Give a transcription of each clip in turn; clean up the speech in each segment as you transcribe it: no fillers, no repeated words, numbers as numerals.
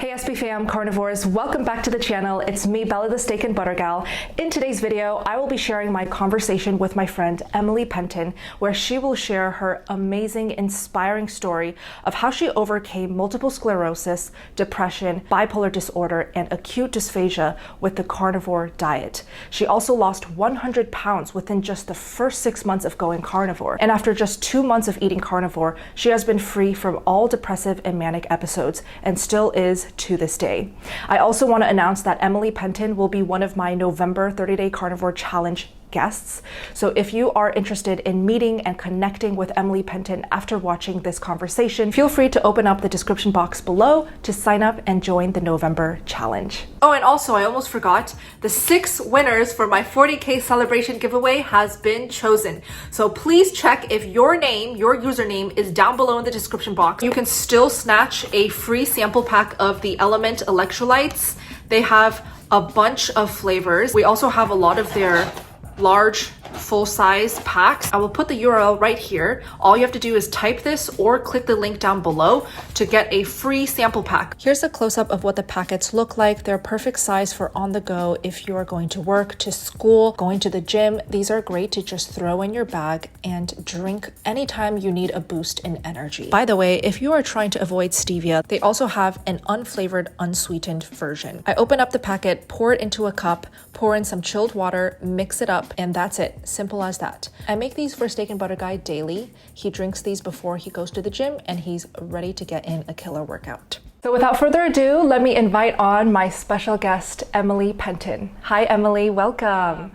Hey SB fam, carnivores, welcome back to the channel. It's me, Bella the Steak and Butter Gal. In today's video, I will be sharing my conversation with my friend Emily Penton, where she will share her amazing, inspiring story of how she overcame multiple sclerosis, depression, bipolar disorder, and acute dysphagia with the carnivore diet. She also lost 100 pounds within just the first 6 months of going carnivore. And after just 2 months of eating carnivore, she has been free from all depressive and manic episodes and still is to this day. I also want to announce that Emily Penton will be one of my November 30-day carnivore challenge guests. So if you are interested in meeting and connecting with Emily Penton after watching this conversation, feel free to open up the description box below to sign up and join the November challenge. Oh, and also I almost forgot, the 6 winners for my 40K celebration giveaway has been chosen. So please check if your name, your username is down below in the description box. You can still snatch a free sample pack of the Element electrolytes. They have a bunch of flavors. We also have a lot of their large full-size packs. I will put the URL right here. All you have to do is type this or click the link down below to get a free sample pack. Here's a close-up of what the packets look like. They're perfect size for on the go if you are going to work, to school, going to the gym. These are great to just throw in your bag and drink anytime you need a boost in energy. By the way, if you are trying to avoid stevia, they also have an unflavored, unsweetened version. I open up the packet, pour it into a cup, pour in some chilled water, mix it up, and that's it. Simple as that. I make these for Steak and Butter Guy daily. He drinks these before he goes to the gym and he's ready to get in a killer workout. So without further ado, let me invite on my special guest, Emily Penton. Hi, Emily. Welcome.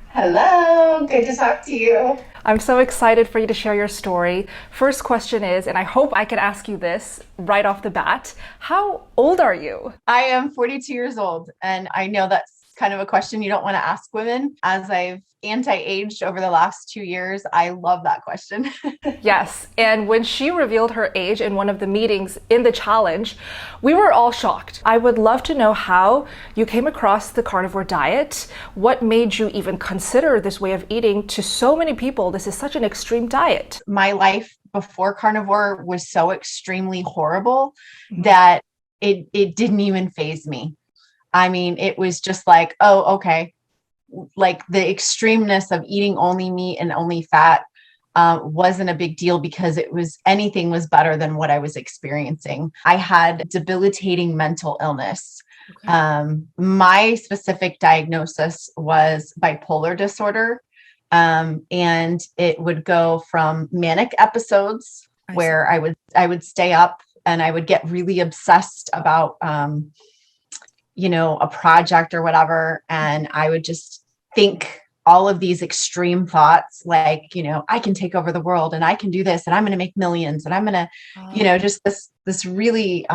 Hello. Good to talk to you. I'm so excited for you to share your story. First question is, and I hope I can ask you this right off the bat, how old are you? I am 42 years old, and I know that's kind of a question you don't want to ask women. As I've anti-aged over the last 2 years, I love that question. Yes, and when she revealed her age in one of the meetings in the challenge, we were all shocked. I would love to know how you came across the carnivore diet. What made you even consider this way of eating? To so many people, this is such an extreme diet. My life before carnivore was so extremely horrible that it didn't even faze me. I mean, it was just like, oh, okay. Like the extremeness of eating only meat and only fat wasn't a big deal because anything was better than what I was experiencing. I had debilitating mental illness. Okay. My specific diagnosis was bipolar disorder. And it would go from manic episodes where I would stay up and I would get really obsessed about a project or whatever. And I would just think all of these extreme thoughts, like, I can take over the world and I can do this and I'm going to make millions and I'm going to, just this really,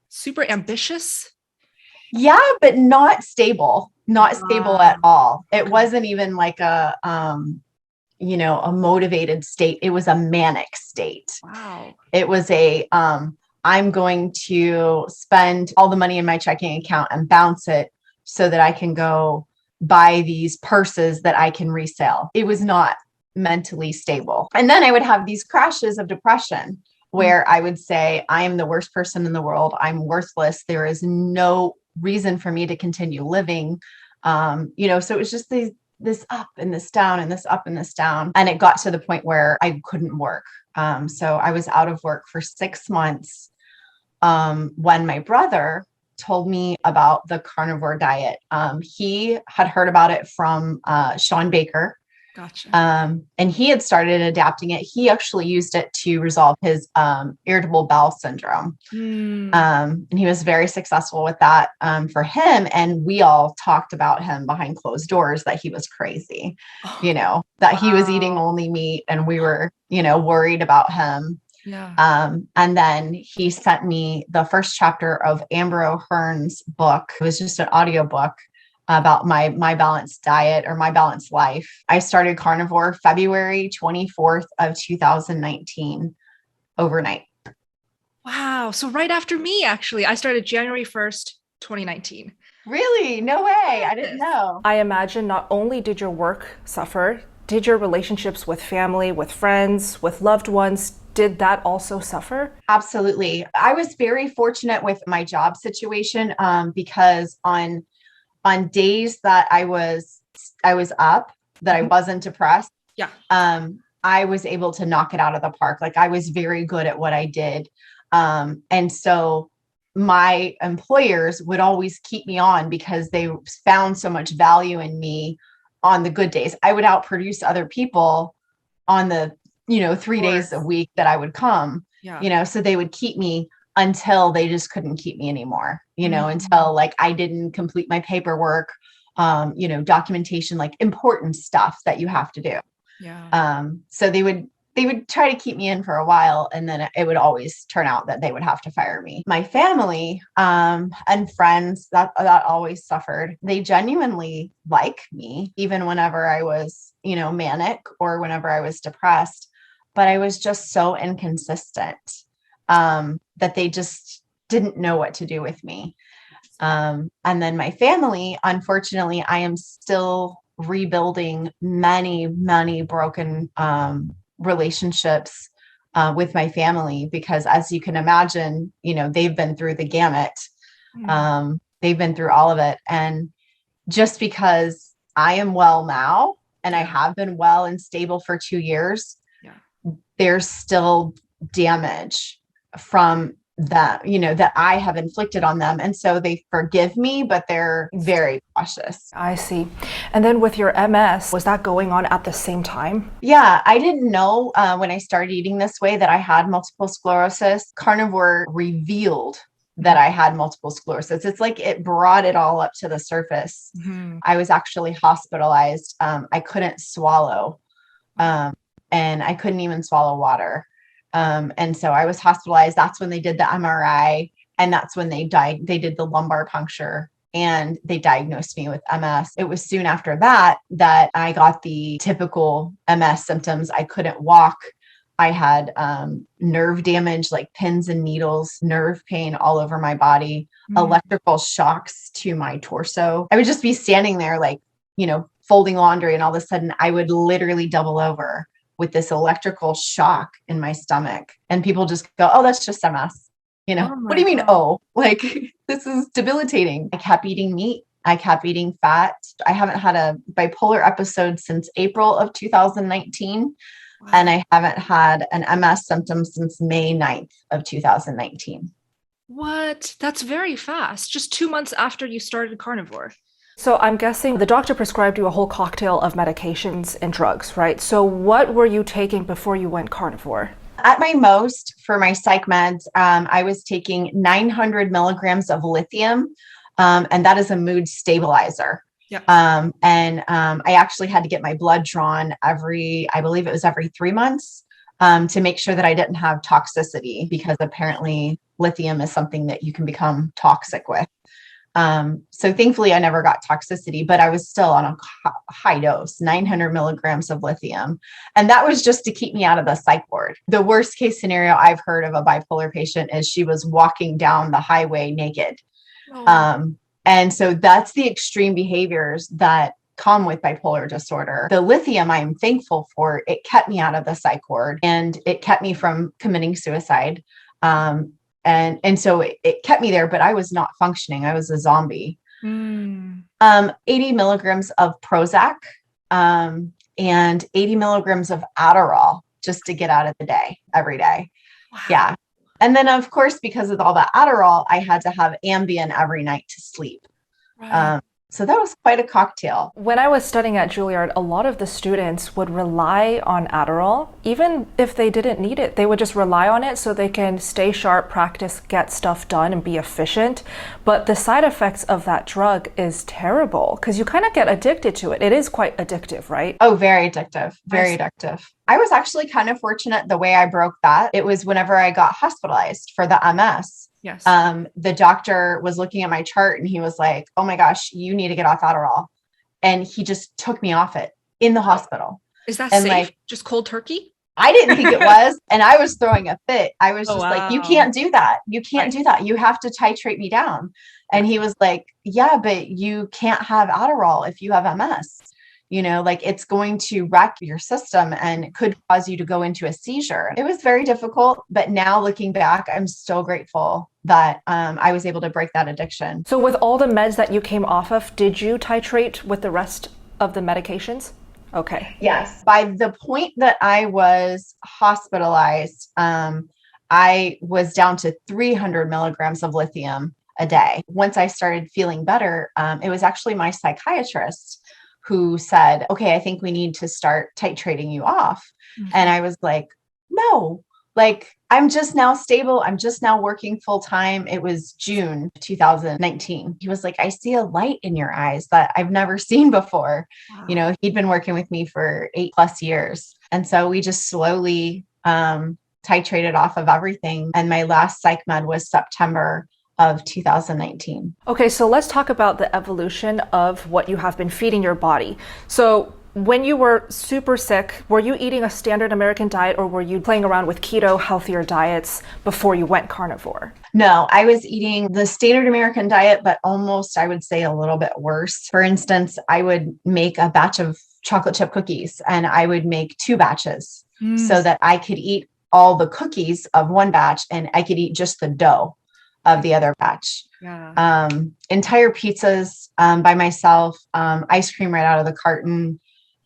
super ambitious. Yeah, but not stable at all. It wasn't even like a motivated state. It was a manic state. Wow. It was I'm going to spend all the money in my checking account and bounce it so that I can go buy these purses that I can resell. It was not mentally stable. And then I would have these crashes of depression where I would say, I am the worst person in the world. I'm worthless. There is no reason for me to continue living. So it was just this up and this down and this up and this down. And it got to the point where I couldn't work. So I was out of work for 6 months. When my brother told me about the carnivore diet, he had heard about it from Sean Baker. Gotcha. And he had started adapting it. He actually used it to resolve his irritable bowel syndrome. And he was very successful with that for him. And we all talked about him behind closed doors that he was crazy, that he was eating only meat and we were, worried about him. Yeah. And then he sent me the first chapter of Amber O'Hearn's book. It was just an audiobook about my balanced diet or my balanced life. I started carnivore February 24th of 2019 overnight. Wow. So right after me, actually, I started January 1st, 2019. Really? No way. I didn't know. I imagine not only did your work suffer, did your relationships with family, with friends, with loved ones, did that also suffer? Absolutely. I was very fortunate with my job situation, because on days that I was up, that I wasn't depressed. Yeah. I was able to knock it out of the park. Like, I was very good at what I did. And so my employers would always keep me on because they found so much value in me on the good days. I would outproduce other people on the, 3 days a week that I would come, so they would keep me until they just couldn't keep me anymore, until like I didn't complete my paperwork, documentation, like important stuff that you have to do. Yeah. So they would try to keep me in for a while, and then it would always turn out that they would have to fire me. My family, and friends, that always suffered. They genuinely like me, even whenever I was, manic or whenever I was depressed, but I was just so inconsistent, that they just didn't know what to do with me. And then my family, unfortunately, I am still rebuilding many, many broken, relationships with my family, because as you can imagine, they've been through the gamut. They've been through all of it. And just because I am well now, and I have been well and stable for 2 years, there's still damage from that, that I have inflicted on them. And so they forgive me, but they're very cautious. I see. And then with your MS, was that going on at the same time? Yeah, I didn't know when I started eating this way that I had multiple sclerosis. Carnivore revealed that I had multiple sclerosis. It's like it brought it all up to the surface. I was actually hospitalized. I couldn't swallow, and I couldn't even swallow water. And so I was hospitalized. That's when they did the MRI, and that's when they did the lumbar puncture, and they diagnosed me with MS. It was soon after that I got the typical MS symptoms. I couldn't walk. I had nerve damage, like pins and needles, nerve pain all over my body, electrical shocks to my torso. I would just be standing there, like, folding laundry, and all of a sudden I would literally double over with this electrical shock in my stomach. And people just go, "Oh, that's just MS." What do you mean? God. Oh, like, this is debilitating. I kept eating meat. I kept eating fat. I haven't had a bipolar episode since April of 2019. Wow. And I haven't had an MS symptom since May 9th of 2019. What? That's very fast. Just 2 months after you started carnivore. So I'm guessing the doctor prescribed you a whole cocktail of medications and drugs, right? So what were you taking before you went carnivore? At my most, for my psych meds, I was taking 900 milligrams of lithium, and that is a mood stabilizer. Yeah. I actually had to get my blood drawn I believe it was every 3 months, to make sure that I didn't have toxicity, because apparently lithium is something that you can become toxic with. So thankfully I never got toxicity, but I was still on a high dose, 900 milligrams of lithium. And that was just to keep me out of the psych ward. The worst case scenario I've heard of a bipolar patient is she was walking down the highway naked. And so that's the extreme behaviors that come with bipolar disorder. The lithium, I'm thankful for. It kept me out of the psych ward, and it kept me from committing suicide. And so it kept me there, but I was not functioning. I was a zombie. 80 milligrams of Prozac, and 80 milligrams of Adderall, just to get out of the day every day. Wow. Yeah. And then, of course, because of all the Adderall, I had to have Ambien every night to sleep. Right. So that was quite a cocktail. When I was studying at Juilliard, a lot of the students would rely on Adderall. Even if they didn't need it, they would just rely on it so they can stay sharp, practice, get stuff done, and be efficient. But the side effects of that drug is terrible, because you kind of get addicted to it. It is quite addictive, right? Oh, very addictive. Very addictive. I was actually kind of fortunate the way I broke that. It was whenever I got hospitalized for the MS. Yes. The doctor was looking at my chart, and he was like, "Oh my gosh, you need to get off Adderall." And he just took me off it in the hospital. Is that safe? Like, just cold turkey? I didn't think it was. And I was throwing a fit. I was just like, "You can't do that. You can't do that. You have to titrate me down." And he was like, "Yeah, but you can't have Adderall if you have MS." like it's going to wreck your system and it could cause you to go into a seizure. It was very difficult, but now looking back, I'm so grateful that I was able to break that addiction. So with all the meds that you came off of, did you titrate with the rest of the medications? Okay. Yes. By the point that I was hospitalized, I was down to 300 milligrams of lithium a day. Once I started feeling better, it was actually my psychiatrist who said, okay, I think we need to start titrating you off. Mm-hmm. And I was like, no, like I'm just now stable. I'm just now working full time. It was June 2019. He was like, I see a light in your eyes that I've never seen before. Wow. He'd been working with me for 8+ years. And so we just slowly titrated off of everything. And my last psych med was September of 2019. Okay, so let's talk about the evolution of what you have been feeding your body. So when you were super sick, were you eating a standard American diet or were you playing around with keto, healthier diets before you went carnivore? No, I was eating the standard American diet, but almost, I would say, a little bit worse. For instance, I would make a batch of chocolate chip cookies and I would make 2 batches so that I could eat all the cookies of one batch and I could eat just the dough of the other batch. Yeah. Entire pizzas by myself, ice cream right out of the carton.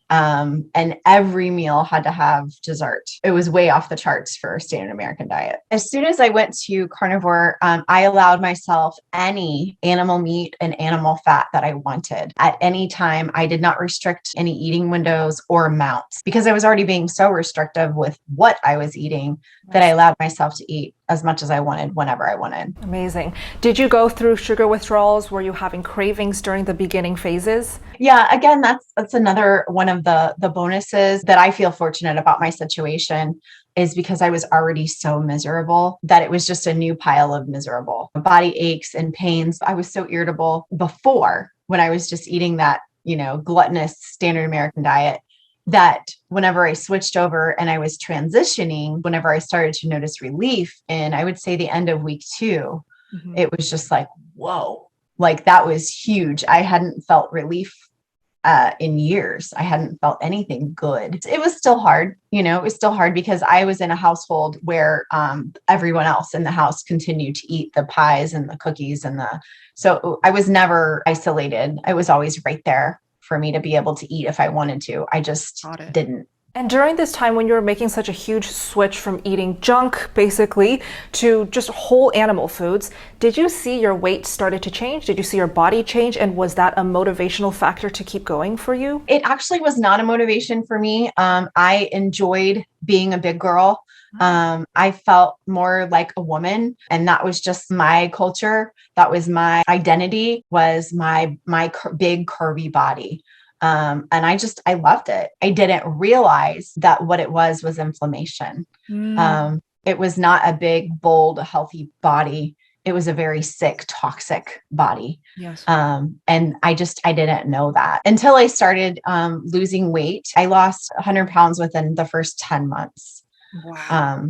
And every meal had to have dessert. It was way off the charts for a standard American diet. As soon as I went to carnivore, I allowed myself any animal meat and animal fat that I wanted. At any time, I did not restrict any eating windows or amounts because I was already being so restrictive with what I was eating that I allowed myself to eat as much as I wanted, whenever I wanted. Amazing. Did you go through sugar withdrawals? Were you having cravings during the beginning phases? Yeah, again, that's another one of the bonuses that I feel fortunate about my situation is because I was already so miserable that it was just a new pile of miserable. Body aches and pains. I was so irritable before when I was just eating that, gluttonous standard American diet, that whenever I switched over and I was transitioning, whenever I started to notice relief in, I would say the end of week 2, it was just like, whoa, like that was huge. I hadn't felt relief in years. I hadn't felt anything good. It was still hard, it was still hard because I was in a household where everyone else in the house continued to eat the pies and the cookies so I was never isolated. I was always right there for me to be able to eat if I wanted to. I just didn't. And during this time when you were making such a huge switch from eating junk, basically, to just whole animal foods, did you see your weight started to change? Did you see your body change? And was that a motivational factor to keep going for you? It actually was not a motivation for me. I enjoyed being a big girl. I felt more like a woman, and that was just my culture. That was my identity, was my big curvy body. And I loved it. I didn't realize that what it was inflammation. It was not a big, bold, healthy body. It was a very sick, toxic body. Yes. And I didn't know that until I started losing weight. I lost 100 pounds within the first 10 months. Wow.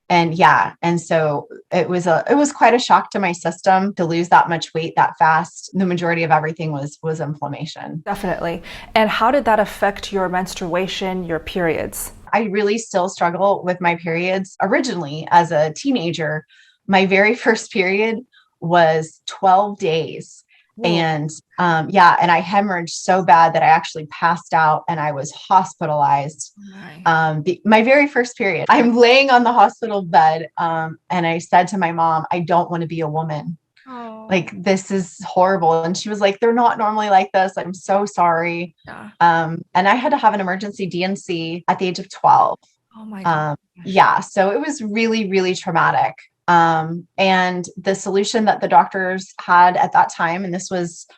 And so it was quite a shock to my system to lose that much weight that fast. The majority of everything was inflammation. Definitely. And how did that affect your menstruation, your periods? I really still struggle with my periods. Originally, as a teenager, my very first period was 12 days. Whoa. And and I hemorrhaged so bad that I actually passed out and I was hospitalized. Right. My very first period, I'm laying on the hospital bed and I said to my mom, I don't want to be a woman. Oh. Like, this is horrible. And she was like, they're not normally like this. I'm so sorry. Yeah. And I had to have an emergency DNC at the age of 12. Oh my God. Yeah. So it was really, really traumatic. And the solution that the doctors had at that time, and this was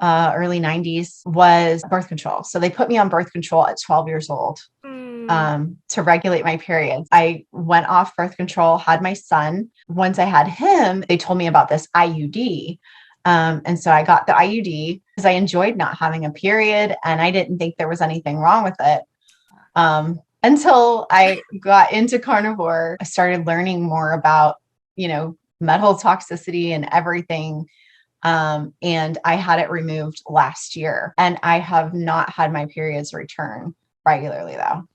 early 90s, was birth control. So they put me on birth control at 12 years old to regulate my periods. I went off birth control, had my son. Once I had him, they told me about this IUD. And so I got the IUD because I enjoyed not having a period and I didn't think there was anything wrong with it. Until I got into carnivore, I started learning more about, metal toxicity and everything. And I had it removed last year, and I have not had my periods return regularly though.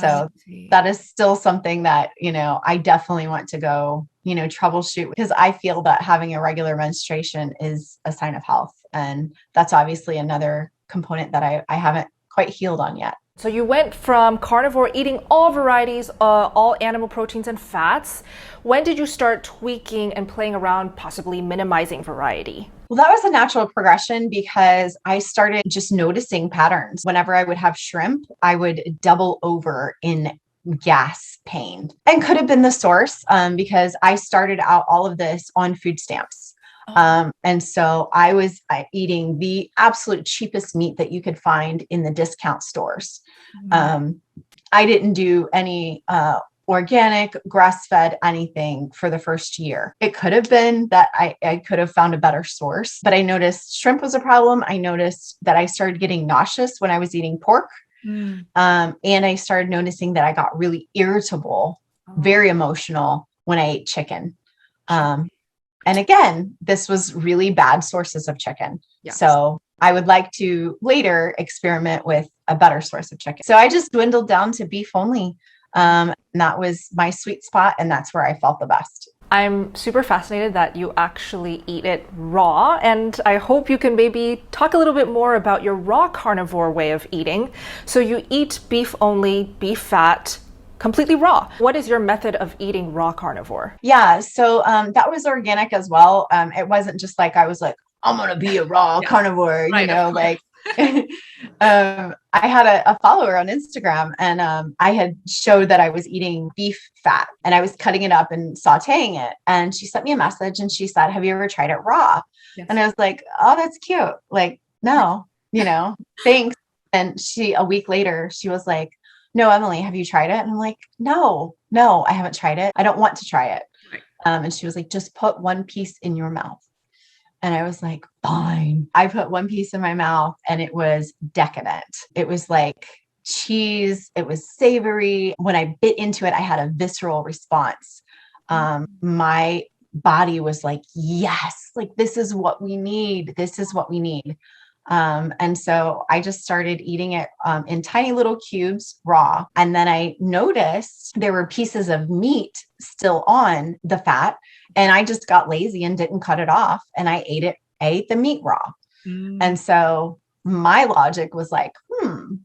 So that is still something that, I definitely want to go, troubleshoot, because I feel that having a regular menstruation is a sign of health. And that's obviously another component that I haven't quite healed on yet. So you went from carnivore, eating all varieties, all animal proteins and fats. When did you start tweaking and playing around, possibly minimizing variety? Well, that was a natural progression because I started just noticing patterns. Whenever I would have shrimp, I would double over in gas pain, and could have been the source because I started out all of this on food stamps. And so I was eating the absolute cheapest meat that you could find in the discount stores. I didn't do any organic, grass-fed, anything for the first year. It could have been that I could have found a better source, but I noticed shrimp was a problem. I noticed that I started getting nauseous when I was eating pork. And I started noticing that I got really irritable, very emotional when I ate chicken. And again, this was really bad sources of chicken. Yes. So I would like to later experiment with a better source of chicken. So I just dwindled down to beef only. And that was my sweet spot. And that's where I felt the best. I'm super fascinated that you actually eat it raw. And I hope you can maybe talk a little bit more about your raw carnivore way of eating. So you eat beef only, beef fat, completely raw. What is your method of eating raw carnivore? Yeah, so that was organic as well. It wasn't just like I was like, I'm gonna be a raw carnivore, like I had a follower on Instagram, and I had showed that I was eating beef fat and I was cutting it up and sauteing it. And she sent me a message and she said, have you ever tried it raw? Yes. And I was like, oh, that's cute. Like, no, thanks. And a week later, she was like, no, Emily, have you tried it? And I'm like, no, I haven't tried it. I don't want to try it. Right. And she was like, just put one piece in your mouth. And I was like, fine. I put one piece in my mouth and it was decadent. It was like cheese. It was savory. When I bit into it, I had a visceral response. My body was like, yes, like this is what we need. This is what we need. And so I just started eating it in tiny little cubes raw. And then I noticed there were pieces of meat still on the fat. And I just got lazy and didn't cut it off. And I ate the meat raw. And so my logic was like,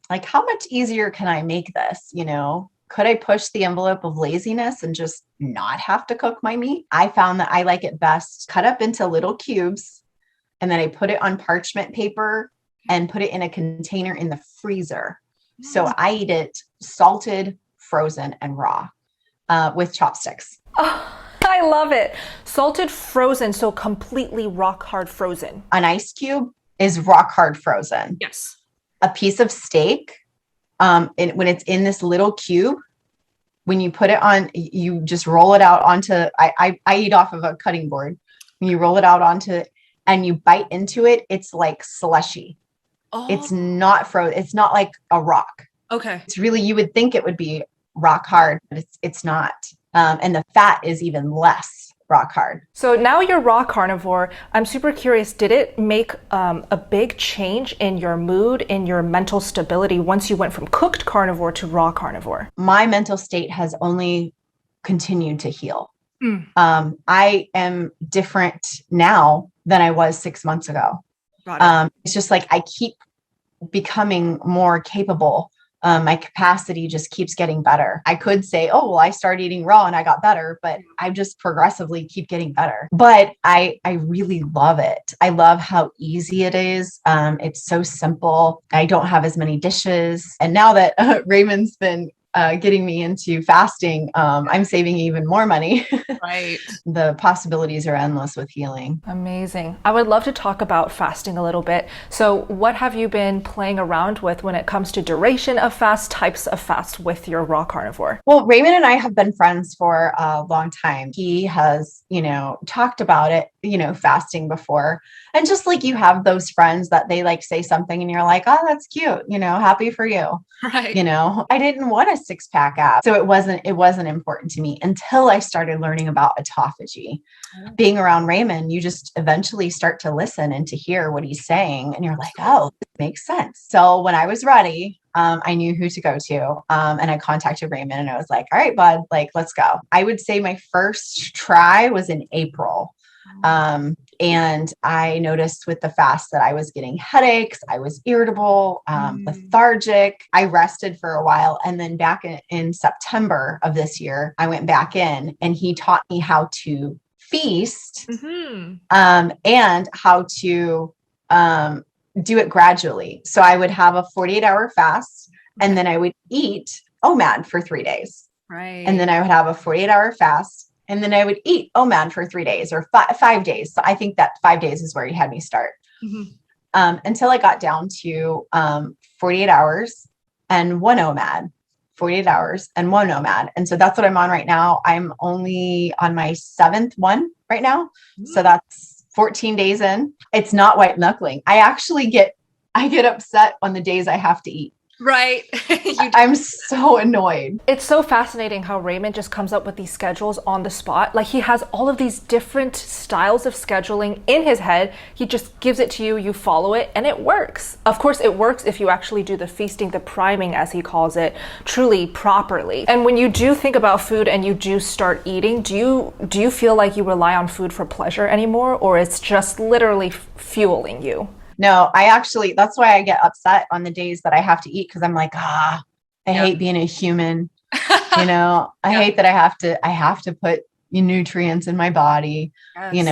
like how much easier can I make this? Could I push the envelope of laziness and just not have to cook my meat? I found that I like it best cut up into little cubes. And then I put it on parchment paper and put it in a container in the freezer. So I eat it salted, frozen, and raw with chopsticks. Oh, I love it. Salted, frozen, so completely rock hard frozen. An ice cube is rock hard frozen. Yes. A piece of steak, when it's in this little cube, when you put it on, you just roll it out onto, I eat off of a cutting board. When you roll it out onto and you bite into it, it's like slushy. Oh. It's not frozen. It's not like a rock. Okay. It's really, you would think it would be rock hard, but it's not. And the fat is even less rock hard. So now you're raw carnivore. I'm super curious, did it make a big change in your mood, in your mental stability once you went from cooked carnivore to raw carnivore? My mental state has only continued to heal. I am different now than I was 6 months ago. It's just like I keep becoming more capable. My capacity just keeps getting better. I could say, oh, well, I started eating raw and I got better, but I just progressively keep getting better. But I really love it. I love how easy it is. It's so simple. I don't have as many dishes. And now that Raymond's been getting me into fasting, I'm saving even more money. Right. The possibilities are endless with healing. Amazing. I would love to talk about fasting a little bit. So what have you been playing around with when it comes to duration of fast, types of fast with your raw carnivore? Well, Raymond and I have been friends for a long time. He has, talked about it fasting before. And just like you have those friends that they like say something and you're like, oh, that's cute, happy for you. Right. I didn't want a 6-pack ab. So it wasn't important to me until I started learning about autophagy. Being around Raymond, you just eventually start to listen and to hear what he's saying. And you're like, oh, this makes sense. So when I was ready, I knew who to go to. And I contacted Raymond and I was like, all right, bud, like, let's go. I would say my first try was in April. And I noticed with the fast that I was getting headaches, I was irritable, lethargic. I rested for a while. And then back in September of this year, I went back in and he taught me how to feast, and how to do it gradually. So I would have a 48-hour fast and then I would eat OMAD for 3 days. Right. And then I would have a 48-hour fast. And then I would eat OMAD for 3 days or 5 days. So I think that 5 days is where he had me start, until I got down to 48 hours and one OMAD, 48 hours and one OMAD. And so that's what I'm on right now. I'm only on my 7th one right now. So that's 14 days in. It's not white knuckling. I get upset on the days I have to eat. Right. I'm so annoyed. It's so fascinating how Raymond just comes up with these schedules on the spot. Like he has all of these different styles of scheduling in his head. He just gives it to you, you follow it, and it works. Of course, it works if you actually do the feasting, the priming, as he calls it, truly properly. And when you do think about food and you do start eating, do you feel like you rely on food for pleasure anymore, or it's just literally fueling you? No, that's why I get upset on the days that I have to eat. Cause I'm like, I hate being a human, I hate that I have to put nutrients in my body, it's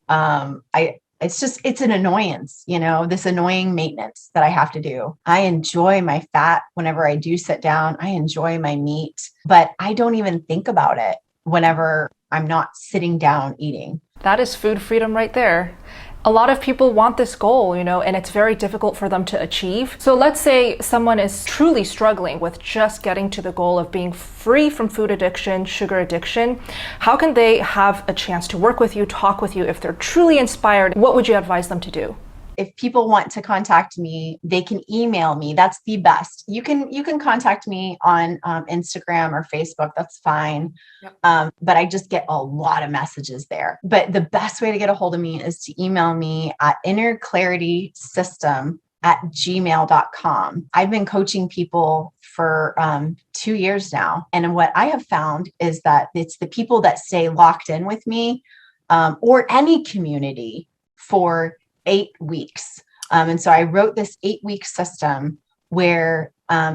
an annoyance, this annoying maintenance that I have to do. I enjoy my fat whenever I do sit down. I enjoy my meat, but I don't even think about it whenever I'm not sitting down eating. That is food freedom right there. A lot of people want this goal, and it's very difficult for them to achieve. So let's say someone is truly struggling with just getting to the goal of being free from food addiction, sugar addiction. How can they have a chance to work with you, talk with you if they're truly inspired? What would you advise them to do? If people want to contact me, they can email me. That's the best. You can contact me on Instagram or Facebook. That's fine. Yep. But I just get a lot of messages there. But the best way to get a hold of me is to email me at innerclaritysystem@gmail.com. I've been coaching people for 2 years now. And what I have found is that it's the people that stay locked in with me, or any community, for 8 weeks. And so I wrote this 8-week system where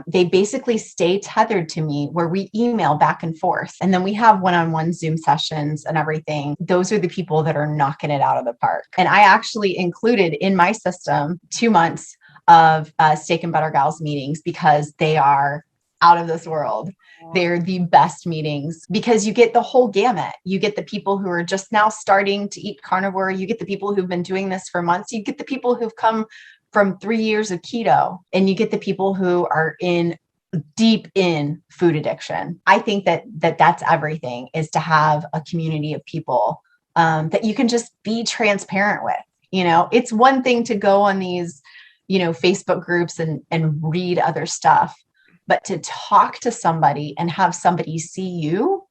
they basically stay tethered to me, where we email back and forth. And then we have one-on-one Zoom sessions and everything. Those are the people that are knocking it out of the park. And I actually included in my system 2 months of Steak and Butter Gals meetings, because they are out of this world. They're the best meetings because you get the whole gamut. You get the people who are just now starting to eat carnivore. You get the people who've been doing this for months. You get the people who've come from 3 years of keto, and you get the people who are deep in food addiction. I think that's everything, is to have a community of people that you can just be transparent with. It's one thing to go on these, Facebook groups and read other stuff. But to talk to somebody and have somebody see you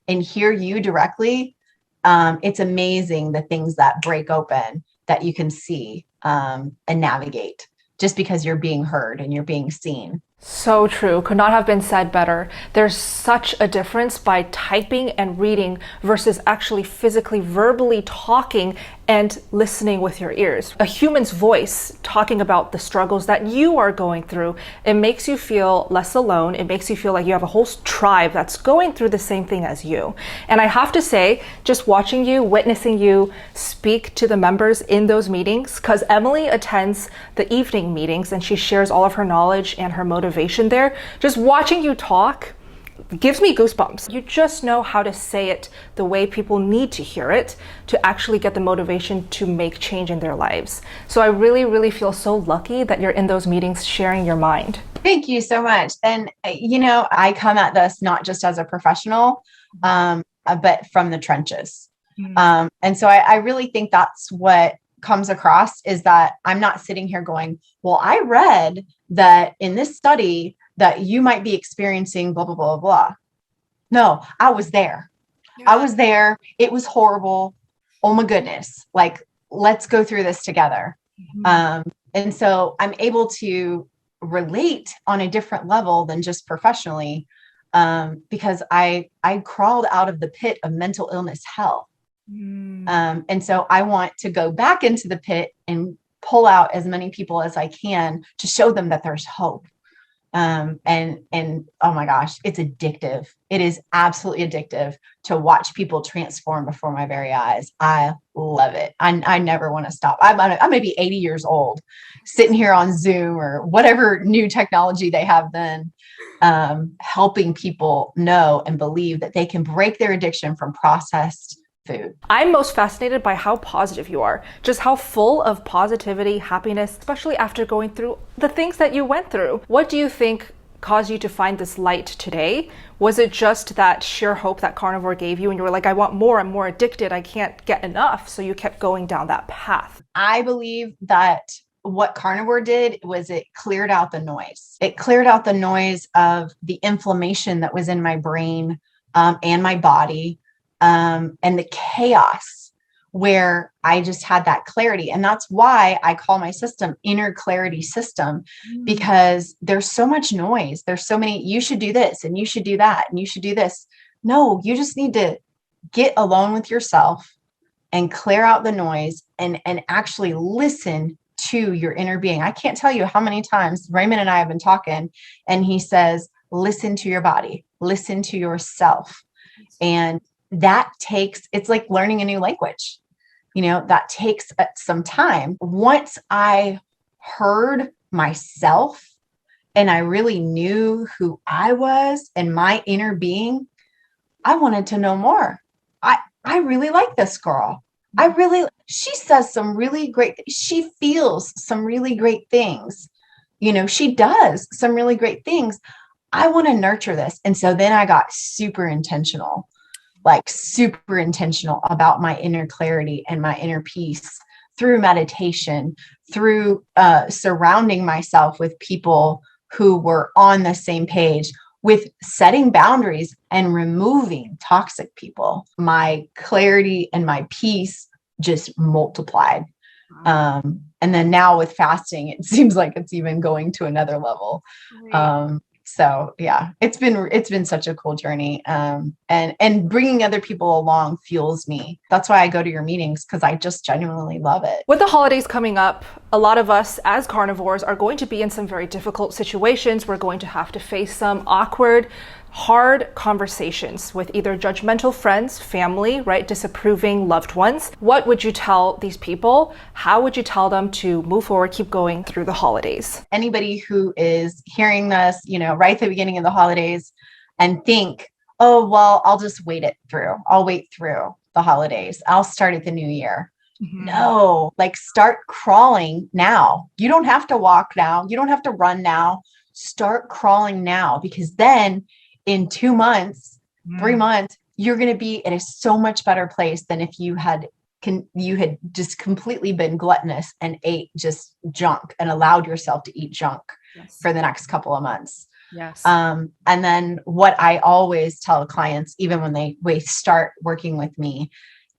and hear you directly, it's amazing the things that break open that you can see and navigate, just because you're being heard and you're being seen. So true. Could not have been said better. There's such a difference by typing and reading versus actually physically, verbally talking and listening with your ears. A human's voice talking about the struggles that you are going through, it makes you feel less alone. It makes you feel like you have a whole tribe that's going through the same thing as you. And I have to say, just watching you, witnessing you speak to the members in those meetings, because Emily attends the evening meetings and she shares all of her knowledge and her motivation there. Just watching you talk gives me goosebumps. You just know how to say it the way people need to hear it to actually get the motivation to make change in their lives. So I really, really feel so lucky that you're in those meetings sharing your mind. Thank you so much. And, I come at this not just as a professional, but from the trenches. And so I really think that's what comes across, is that I'm not sitting here going, well, I read that in this study that you might be experiencing blah, blah, blah, blah. No, I was there. Yeah. I was there. It was horrible. Oh my goodness. Like, let's go through this together. And so I'm able to relate on a different level than just professionally, because I crawled out of the pit of mental illness hell. And so I want to go back into the pit and pull out as many people as I can to show them that there's hope. And oh my gosh, it's addictive. It is absolutely addictive to watch people transform before my very eyes. I love it. I never want to stop. I'm going to be 80 years old sitting here on Zoom or whatever new technology they have then, helping people know and believe that they can break their addiction from processed food. I'm most fascinated by how positive you are, just how full of positivity, happiness, especially after going through the things that you went through. What do you think caused you to find this light today? Was it just that sheer hope that carnivore gave you and you were like, I want more, I'm more addicted, I can't get enough, so you kept going down that path? I believe that what carnivore did was it cleared out the noise. It cleared out the noise of the inflammation that was in my brain, and my body, and the chaos, where I just had that clarity. And that's why I call my system inner clarity system, because there's so much noise. There's so many, you should do this and you should do that and you should do this. No, you just need to get alone with yourself and clear out the noise and actually listen to your inner being. I can't tell you how many times Raymond and I have been talking, and he says, listen to your body, listen to yourself. And that takes, it's like learning a new language, that takes some time. Once I heard myself and I really knew who I was and my inner being, I wanted to know more. I really like this girl. She says some really great, she feels some really great things. She does some really great things. I want to nurture this. And so then I got super intentional about my inner clarity and my inner peace through meditation, through surrounding myself with people who were on the same page, with setting boundaries and removing toxic people. My clarity and my peace just multiplied. And then now with fasting, it seems like it's even going to another level. So yeah, it's been such a cool journey. And bringing other people along fuels me. That's why I go to your meetings, because I just genuinely love it. With the holidays coming up, a lot of us as carnivores are going to be in some very difficult situations. We're going to have to face some awkward, hard conversations with either judgmental friends, family, right? Disapproving loved ones. What would you tell these people? How would you tell them to move forward, keep going through the holidays? Anybody who is hearing this, right at the beginning of the holidays and think, oh, well, I'll just wait it through. I'll wait through the holidays. I'll start at the new year. No, start crawling now. You don't have to walk now. You don't have to run now. Start crawling now, because then in 2 months, 3 months, you're going to be in a so much better place than if you had just completely been gluttonous and ate just junk and allowed yourself to eat junk for the next couple of months. Yes. And then what I always tell clients, even when they start working with me,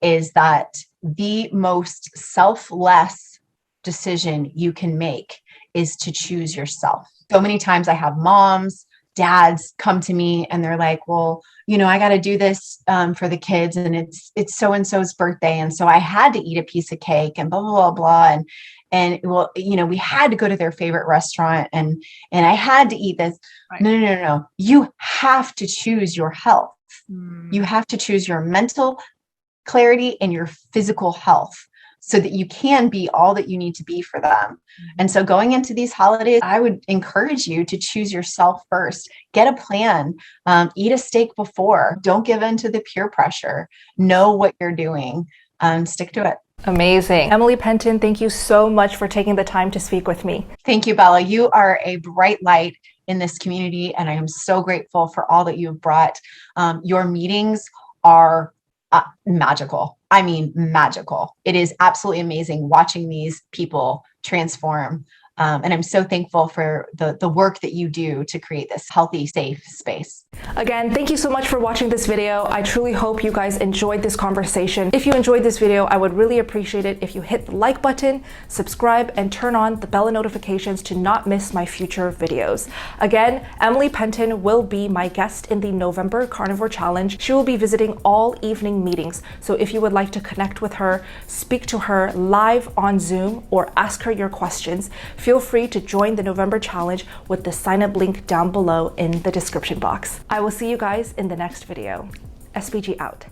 is that the most selfless decision you can make is to choose yourself. So many times I have moms, dads come to me and they're like, well, I got to do this for the kids, and it's so-and-so's birthday. And so I had to eat a piece of cake and blah, blah, blah, blah. And well, we had to go to their favorite restaurant and I had to eat this. Right. No. You have to choose your health. You have to choose your mental clarity and your physical health, so that you can be all that you need to be for them. And so going into these holidays, I would encourage you to choose yourself first. Get a plan. Eat a steak before. Don't give in to the peer pressure. Know what you're doing. Stick to it. Amazing. Emily Penton, thank you so much for taking the time to speak with me. Thank you, Bella. You are a bright light in this community, and I am so grateful for all that you've brought. Your meetings are magical. I mean, magical. It is absolutely amazing watching these people transform. And I'm so thankful for the work that you do to create this healthy, safe space. Again, thank you so much for watching this video. I truly hope you guys enjoyed this conversation. If you enjoyed this video, I would really appreciate it if you hit the like button, subscribe, and turn on the bell notifications to not miss my future videos. Again, Emily Penton will be my guest in the November Carnivore Challenge. She will be visiting all evening meetings. So if you would like to connect with her, speak to her live on Zoom, or ask her your questions, feel free to join the November Challenge with the sign up link down below in the description box. I will see you guys in the next video. SBG out.